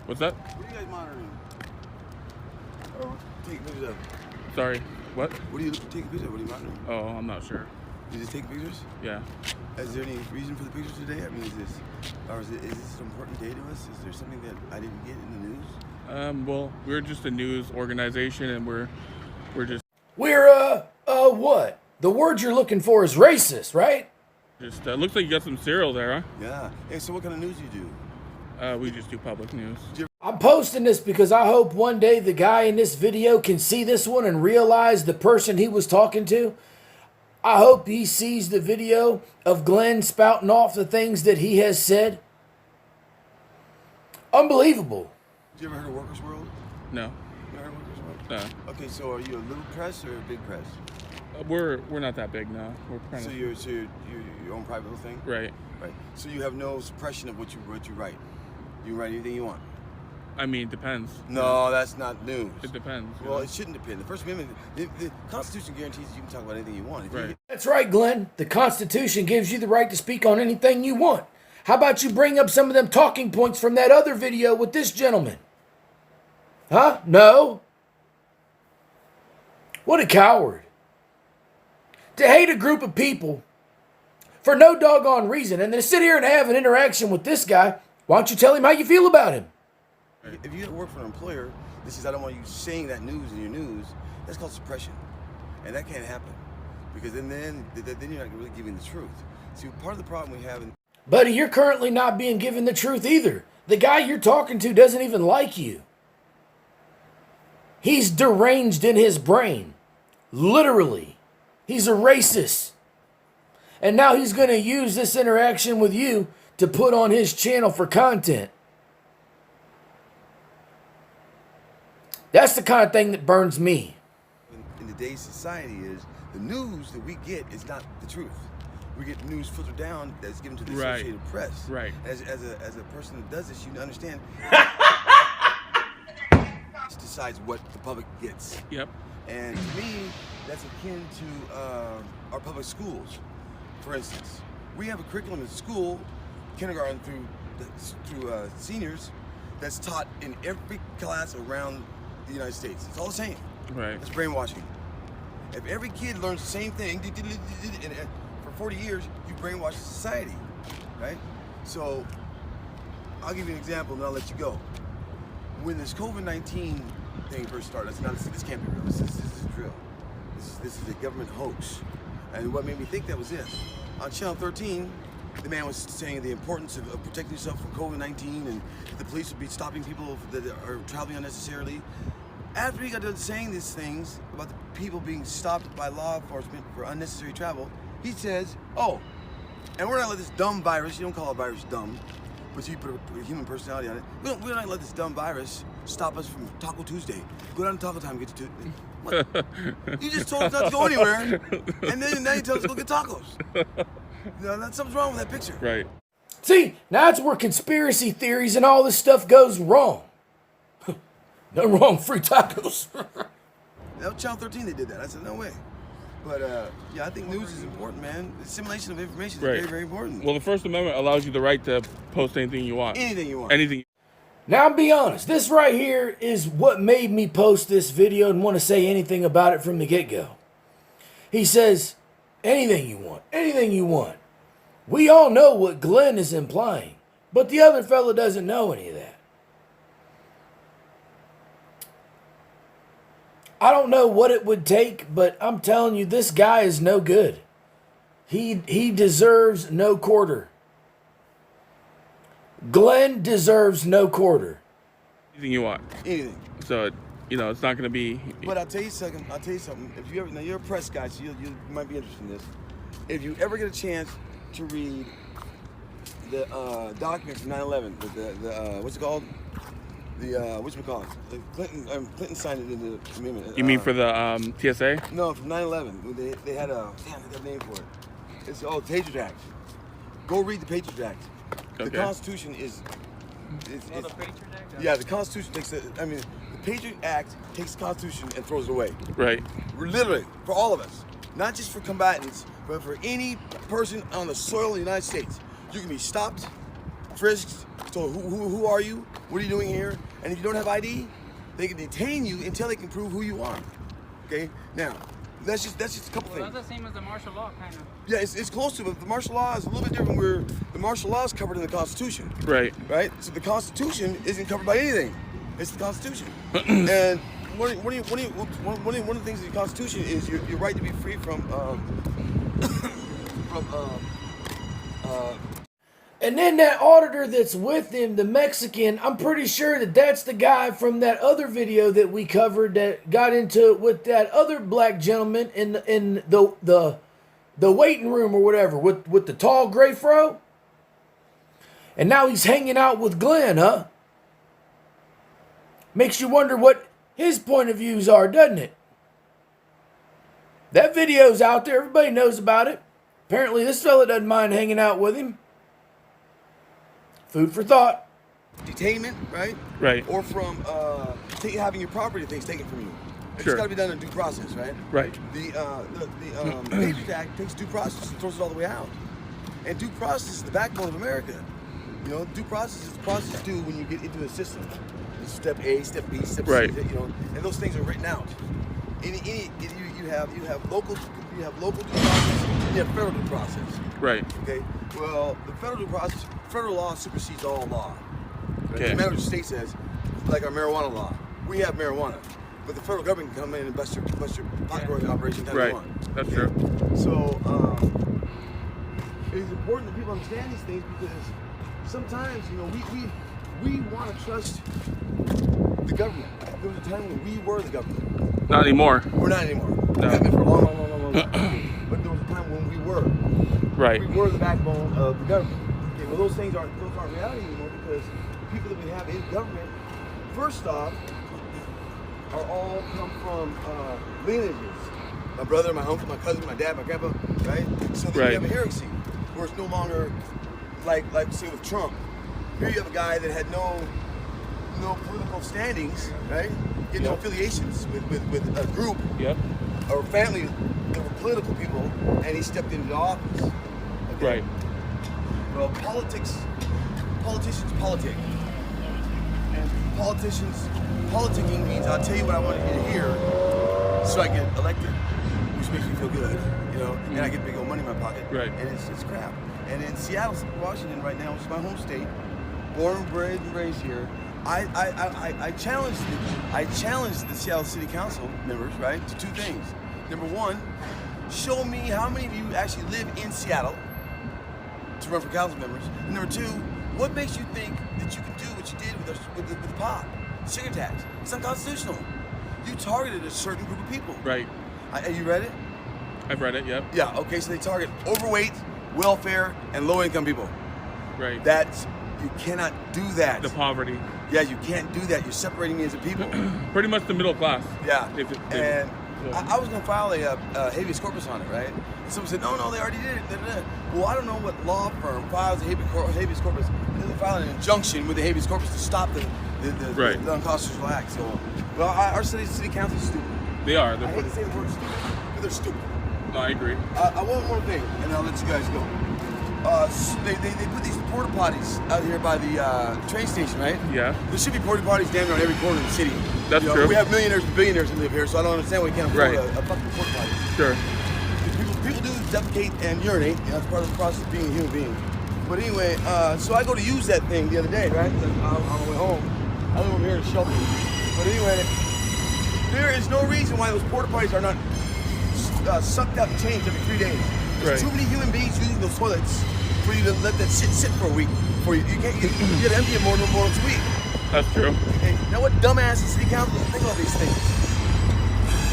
What's that? What are you guys monitoring? Or taking pictures of? Sorry. What? What are you taking pictures of? What are you monitoring? Oh, I'm not sure. You just take pictures? Yeah. Is there any reason for the pictures today? I mean, is this an important day to us? Is there something that I didn't get in the news? Well, we're just a news organization, and we're just What? The word you're looking for is racist, right? looks like you got some cereal there, Yeah. Hey, so what kind of news do you do? huh? We just do public news. I'm posting this because I hope one day the guy in this video can see this one and realize the person he was talking to. I hope he sees the video of Glenn spouting off the things that he has said. Unbelievable. Did you ever heard of Workers' World? No. You heard of Workers' World? No. Okay, so are you a little press or a big press? We're not that big now. We're kind So of you're your own private little thing? right. Right. So you have no suppression of what you write. You write anything you want. I mean, it depends. No, that's not news. It depends. Well, it shouldn't depend. The First Amendment, the Constitution guarantees you can talk about anything you want. If you Right. That's right, Glenn. The Constitution gives you the right to speak on anything you want. How about you bring up some of them talking points from that other video with this gentleman? Huh? No? What a coward. To hate a group of people for no doggone reason and then sit here and have an interaction with this guy, why don't you tell him how you feel about him? If you work for an employer that says, I don't want you saying that news in your news, that's called suppression. And that can't happen. Because then you're not really giving the truth. See, part of the problem we have in... Buddy, you're currently not being given the truth either. The guy you're talking to doesn't even like you. He's deranged in his brain. Literally. He's a racist. And now he's going to use this interaction with you to put on his channel for content. That's the kind of thing that burns me. In today's society is the news that we get is not the truth. We get news filtered down that's given to the Right. Associated Press. Right. As a person that does this, you understand. Decides what the public gets. Yep. And to me, that's akin to our public schools. For instance, we have a curriculum in school, kindergarten through seniors, that's taught in every class around the United States. It's all the same. Right. It's brainwashing. If every kid learns the same thing, and for 40 years, you brainwash society, right? So, I'll give you an example, and I'll let you go. When this COVID-19 thing first started, I said, this can't be real. This is real. This is a government hoax. And what made me think that was this. On Channel 13, the man was saying the importance of protecting yourself from COVID-19 and the police would be stopping people that are traveling unnecessarily. After he got done saying these things about the people being stopped by law enforcement for unnecessary travel, he says, oh, and we're not let this dumb virus, you don't call a virus dumb, but you put a human personality on it. We're not let this dumb virus stop us from Taco Tuesday. Go down to Taco Time and get you to... What? You just told us not to go anywhere, and then now you tell us to go get tacos. Something's wrong with that picture. Right. See, now that's where conspiracy theories and all this stuff goes wrong. No wrong, free tacos. That was Channel 13 they did that. I said, no way. But, yeah, I think news is important, man. The dissemination of information is Right. very, very important. Well, the First Amendment allows you the right to post anything you want. Anything you want. Anything. Now, be honest, this right here is what made me post this video and want to say anything about it from the get-go. He says, anything you want, anything you want. We all know what Glenn is implying, but the other fella doesn't know any of that. I don't know what it would take, but I'm telling you, this guy is no good. He deserves no quarter. Glenn deserves no quarter. Anything you want. Anything. So, you know, it's not going to be... But I'll tell you something. If you ever, now you're a press guy, so you might be interested in this. If you ever get a chance to read the document from 9/11, the what's it called? The whatchamacallit? Clinton signed it in the amendment. You mean for the TSA? No, from 9/11. They had a name for it. It's the Patriot Act. Go read the Patriot Act. Okay. The Constitution is. The Patriot Act? Yeah, the Constitution takes the Patriot Act takes the Constitution and throws it away. Right. Literally, for all of us. Not just for combatants, but for any person on the soil of the United States. You can be stopped frisked, told who are you? What are you doing here? And if you don't have ID, they can detain you until they can prove who you are. Okay? Now, that's just a couple Well, things. that's the same as the martial law, kind of. Yeah, it's close to it, but the martial law is a little bit different where the martial law is covered in the Constitution. Right. Right? So the Constitution isn't covered by anything. It's the Constitution. And one of the things in the Constitution is your right to be free from And then that auditor that's with him, the Mexican, I'm pretty sure that that's the guy from that other video that we covered that got into it with that other black gentleman in the waiting room or whatever with the tall gray fro. And now he's hanging out with Glenn, huh? Makes you wonder what his point of views are, doesn't it? That video's out there. Everybody knows about it. Apparently this fella doesn't mind hanging out with him. Food for thought. detainment, right? Right. Or from having your property things taken from you. It's Sure. got to be done in due process, right? Right. The Patriot Act takes due process and throws it all the way out. And due process is the backbone of America. You know, due process is the process due when you get into the system. It's step A, step B, step Right. C. You know, and those things are written out. You have local due process, and you have federal due process. Right. Okay. Well, the federal law supersedes all law. Right? Okay. No matter what the state says, like our marijuana law, we have marijuana, but the federal government can come in and bust your pot growing operation anytime they Right. want. That's Okay? true. So it's important that people understand these things because sometimes, you know, we want to trust the government. There was a time when we were the government. Not anymore. We're not anymore. No. We have been for a long time. But there was a time when we were. Right. We were the backbone of the government. Okay, well, those things aren't reality anymore because the people that we have in government, first off, are all come from lineages. My brother, my uncle, my cousin, my dad, my grandpa, right? So then Right. you have a hierarchy where it's no longer like say with Trump. Here you have a guy that had no political standings, right? He had no Yep. affiliations with a group Yep. or family that were political people, and he stepped into office. Okay? Right. Well, politicians politic. And politicking means I'll tell you what I want you to hear so I get elected, which makes me feel good, you know, and I get big old money in my pocket. Right. And it's crap. And in Seattle, Washington right now, which is my home state, born and bred and raised here, I challenged the Seattle City Council members, right, to two things. Number one, show me how many of you actually live in Seattle to run for council members. And number two, what makes you think that you can do what you did with the pot, sugar tax? It's unconstitutional. You targeted a certain group of people. Right. You read it? I've read it. Yep. Yeah. Okay. So they target overweight, welfare, and low-income people. Right. You cannot do that. The poverty. Yeah, you can't do that. You're separating me as a people. Pretty much the middle class. Yeah. Yeah. I was gonna file a habeas corpus on it, right? And someone said, no, they already did it. Da, da, da. Well, I don't know what law firm files a habeas corpus and doesn't file an injunction with the habeas corpus to stop the unconstitutional act. So, well, our city council is stupid. They are. I hate to say the word stupid, but they're stupid. No, I agree. I want one more thing, and I'll let you guys go. They put these porta potties out here by the train station, right? Yeah. There should be porta potties damn near on every corner of the city. That's true. We have millionaires and billionaires that live here, so I don't understand why we can't afford Right. a fucking porta potty. Sure. People do defecate and urinate. You know, that's part of the process of being a human being. But anyway, so I go to use that thing the other day, right? On the way home. I live over here in a shelter. But anyway, there is no reason why those porta potties are not sucked out and changed every 3 days. There's Right. too many human beings using those toilets for you to let that sit for a week. For you can't you get empty it more than once a week. That's true. Okay, now what dumbass in city council doesn't think about these things?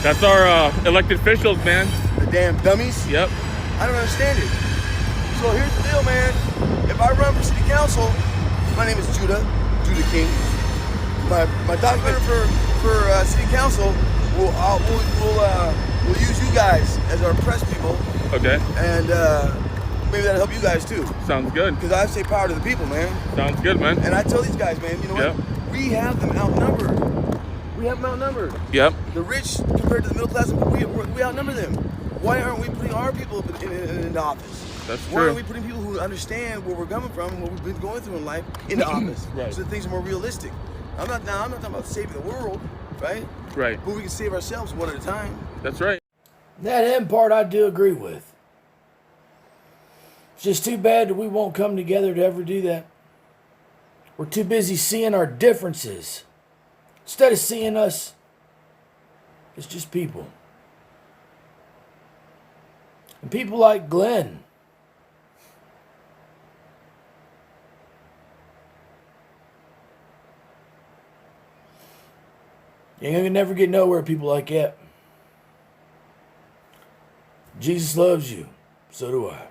That's our elected officials, man. The damn dummies. Yep. I don't understand it. So here's the deal, man. If I run for city council, my name is Judah King. My document for city council we'll use you guys as our press people, Okay. and maybe that'll help you guys too. Sounds good. Because I say power to the people, man. Sounds good, man. And I tell these guys, man, you know Yep. what? We have them outnumbered. Yep. The rich compared to the middle class, we outnumber them. Why aren't we putting our people in office? That's Why aren't true. we putting people who understand where we're coming from and what we've been going through in life into office? Right. So that things are more realistic. I'm not talking about saving the world, right? Right. But we can save ourselves one at a time. That's right. That end part I do agree with. It's just too bad that we won't come together to ever do that. We're too busy seeing our differences instead of seeing us as just people. And people like Glenn. You ain't gonna never get nowhere with people like that. Jesus loves you. So do I.